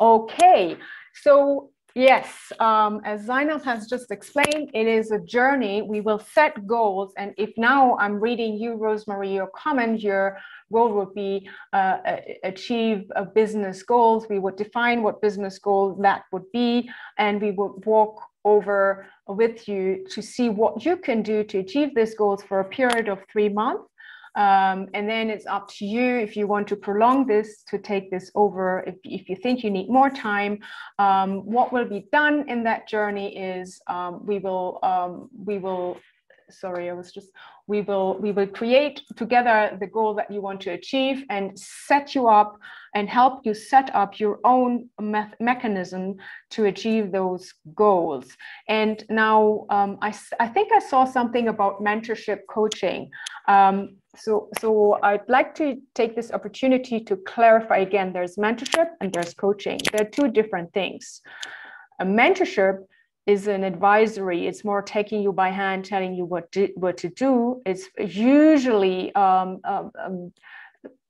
Okay, so yes, as Zainab has just explained, it is a journey. We will set goals. And if now I'm reading you, Rosemary, your comment, your goal would be achieve business goals. We would define what business goal that would be, and we would walk over with you to see what you can do to achieve these goals for a period of 3 months. And then it's up to you if you want to prolong this, to take this over. If you think you need more time, what will be done in that journey is we will create together the goal that you want to achieve and set you up and help you set up your own mechanism to achieve those goals. And now I think I saw something about mentorship coaching. So I'd like to take this opportunity to clarify again, there's mentorship and there's coaching. They're two different things. A mentorship is an advisory. It's more taking you by hand, telling you what to do. It's usually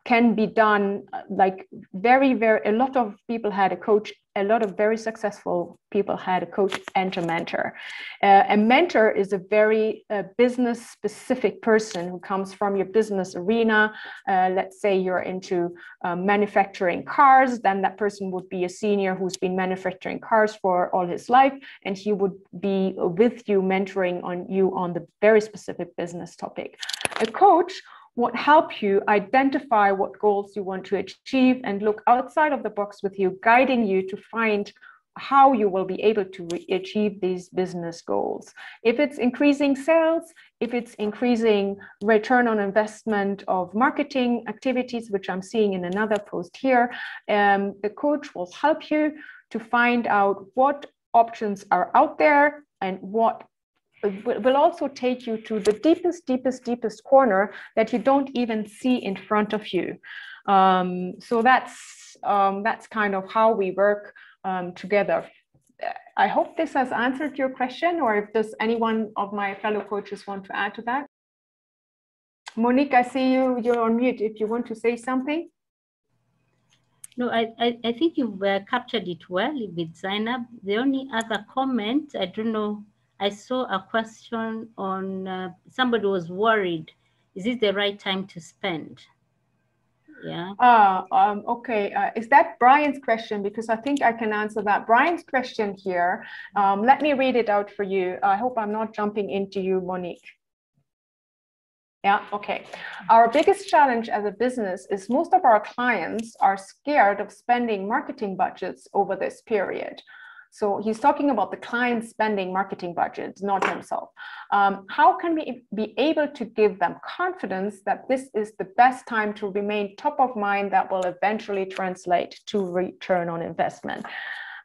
can be done like a lot of people had a coach, a lot of very successful people had a coach and a mentor. A mentor is a very business specific person who comes from your business arena. Let's say you're into manufacturing cars, then that person would be a senior who's been manufacturing cars for all his life, and he would be with you, mentoring you on the very specific business topic. A coach would help you identify what goals you want to achieve and look outside of the box with you, guiding you to find how you will be able to achieve these business goals. If it's increasing sales, if it's increasing return on investment of marketing activities, which I'm seeing in another post here, the coach will help you to find out what options are out there and what will also take you to the deepest corner that you don't even see in front of you. So that's kind of how we work together. I hope this has answered your question, or if there's anyone of my fellow coaches want to add to that. Monique, I see you. You're on mute. If you want to say something. No, I think you've captured it well with Zainab. The only other comment, I don't know, I saw a question on somebody was worried. Is this the right time to spend? Yeah. Okay. Is that Brian's question? Because I think I can answer that. Brian's question here. Let me read it out for you. I hope I'm not jumping into you, Monique. Yeah, okay. Our biggest challenge as a business is most of our clients are scared of spending marketing budgets over this period. So he's talking about the client spending marketing budgets, not himself. How can we be able to give them confidence that this is the best time to remain top of mind that will eventually translate to return on investment?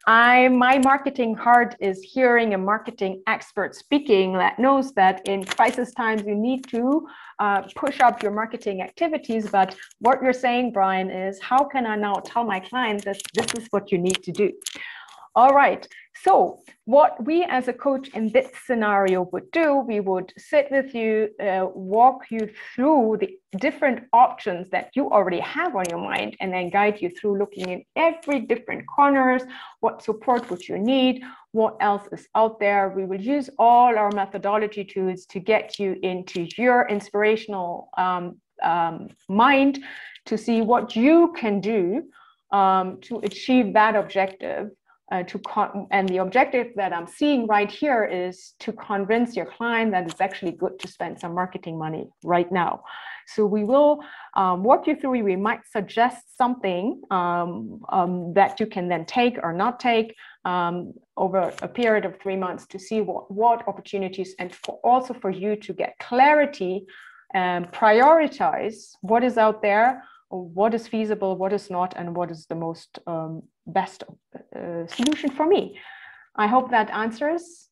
My marketing heart is hearing a marketing expert speaking that knows that in crisis times you need to push up your marketing activities. But what you're saying, Brian, is how can I now tell my clients that this is what you need to do? All right, so what we as a coach in this scenario would do, we would sit with you, walk you through the different options that you already have on your mind, and then guide you through looking in every different corners, what support would you need, what else is out there. We will use all our methodology tools to get you into your inspirational mind to see what you can do to achieve that objective. And the objective that I'm seeing right here is to convince your client that it's actually good to spend some marketing money right now. So we will walk you through. We might suggest something that you can then take or not take over a period of 3 months to see what opportunities, and also for you to get clarity and prioritize what is out there, what is feasible, what is not, and what is the most best solution for me. I hope that answers.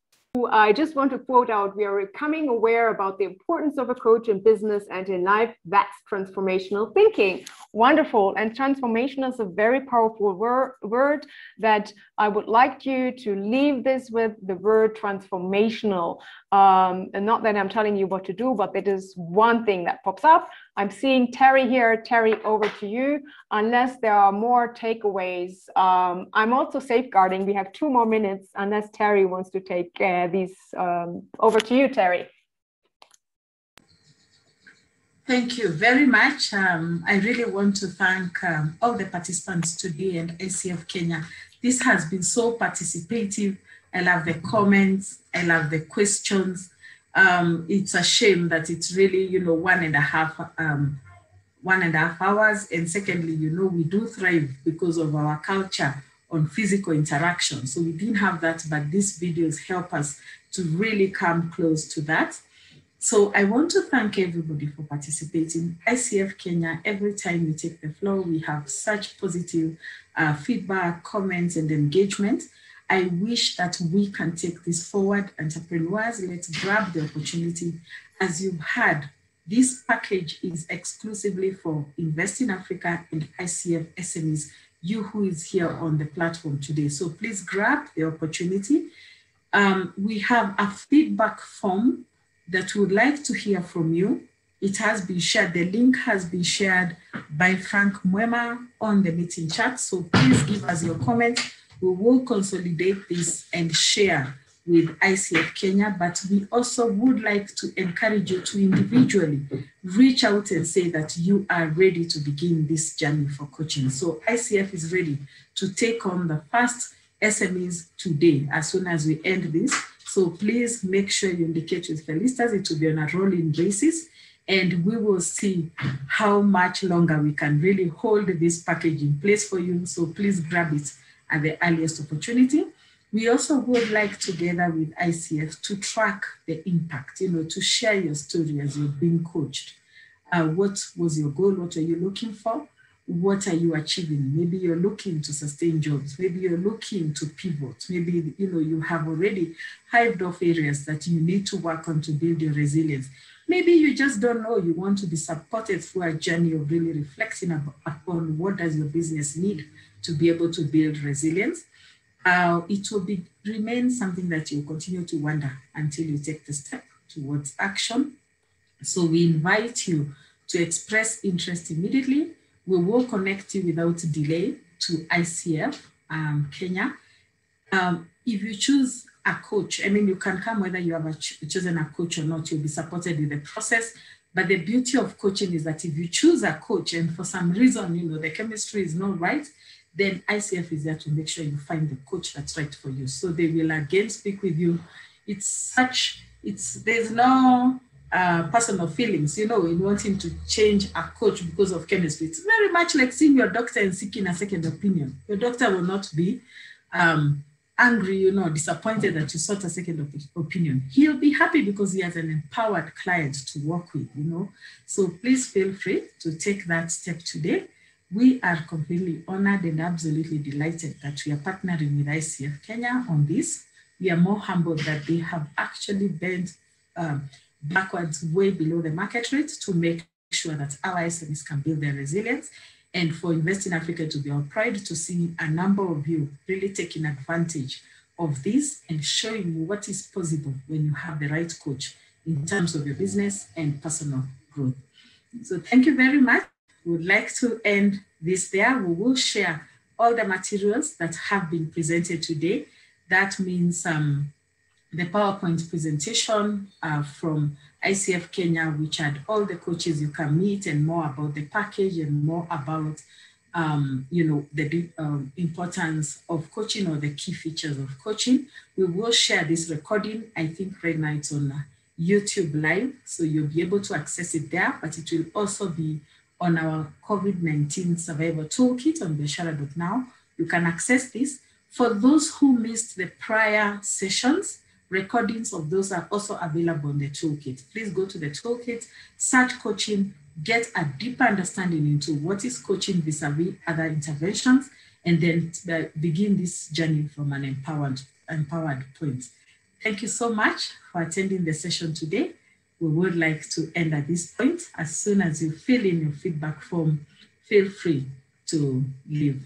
I just want to quote out, we are becoming aware about the importance of a coach in business and in life. That's transformational thinking. Wonderful. And transformation is a very powerful word that I would like you to leave this with, the word transformational. And not that I'm telling you what to do, but it is one thing that pops up. I'm seeing Terry here. Terry, over to you. Unless there are more takeaways, I'm also safeguarding. We have 2 more minutes, unless Terry wants to take these. Over to you, Terry. Thank you very much. I really want to thank all the participants today and ICF Kenya. This has been so participative. I love the comments. I love the questions. It's a shame that it's really, 1.5 hours. And secondly, we do thrive because of our culture on physical interaction. So we didn't have that, but these videos help us to really come close to that. So I want to thank everybody for participating. ICF Kenya, every time we take the floor, we have such positive feedback, comments, and engagement. I wish that we can take this forward. Entrepreneurs, let's grab the opportunity. As you've heard, this package is exclusively for Invest in Africa and ICF SMEs, you who is here on the platform today. So please grab the opportunity. We have a feedback form that we would like to hear from you. It has been shared. The link has been shared by Frank Mwema on the meeting chat. So please give us your comments. We will consolidate this and share with ICF Kenya, but we also would like to encourage you to individually reach out and say that you are ready to begin this journey for coaching. So ICF is ready to take on the first SMEs today as soon as we end this. So please make sure you indicate with Felicitas. It will be on a rolling basis, and we will see how much longer we can really hold this package in place for you. So please grab it at the earliest opportunity. We also would like, together with ICF, to track the impact, to share your story as you're being coached. What was your goal? What are you looking for? What are you achieving? Maybe you're looking to sustain jobs. Maybe you're looking to pivot. Maybe, you have already hived off areas that you need to work on to build your resilience. Maybe you just don't know. You want to be supported through a journey of really reflecting upon what does your business need to be able to build resilience. It will remain something that you continue to wonder until you take the step towards action. So we invite you to express interest immediately. We will connect you without delay to ICF Kenya. If you choose a coach, I mean, you can come whether you have chosen a coach or not, you'll be supported with the process. But the beauty of coaching is that if you choose a coach and for some reason, you know, the chemistry is not right, then ICF is there to make sure you find the coach that's right for you. So they will again speak with you. There's no personal feelings, you know, in wanting to change a coach because of chemistry. It's very much like seeing your doctor and seeking a second opinion. Your doctor will not be angry, you know, disappointed that you sought a second opinion. He'll be happy because he has an empowered client to work with, you know. So please feel free to take that step today. We are completely honored and absolutely delighted that we are partnering with ICF Kenya on this. We are more humbled that they have actually bent backwards way below the market rate to make sure that our SMEs can build their resilience. And for Invest in Africa to be our pride to see a number of you really taking advantage of this and showing you what is possible when you have the right coach in terms of your business and personal growth. So thank you very much. We would like to end this there. We will share all the materials that have been presented today. That means the PowerPoint presentation from ICF Kenya, which had all the coaches you can meet and more about the package and more about, you know, the importance of coaching or the key features of coaching. We will share this recording. I think right now it's on YouTube Live, so you'll be able to access it there, but it will also be on our COVID-19 Survivor Toolkit on Biashara.now. You can access this. For those who missed the prior sessions, recordings of those are also available on the toolkit. Please go to the toolkit, search coaching, get a deeper understanding into what is coaching vis-a-vis other interventions, and then begin this journey from an empowered point. Thank you so much for attending the session today. We would like to end at this point. As soon as you fill in your feedback form, feel free to leave.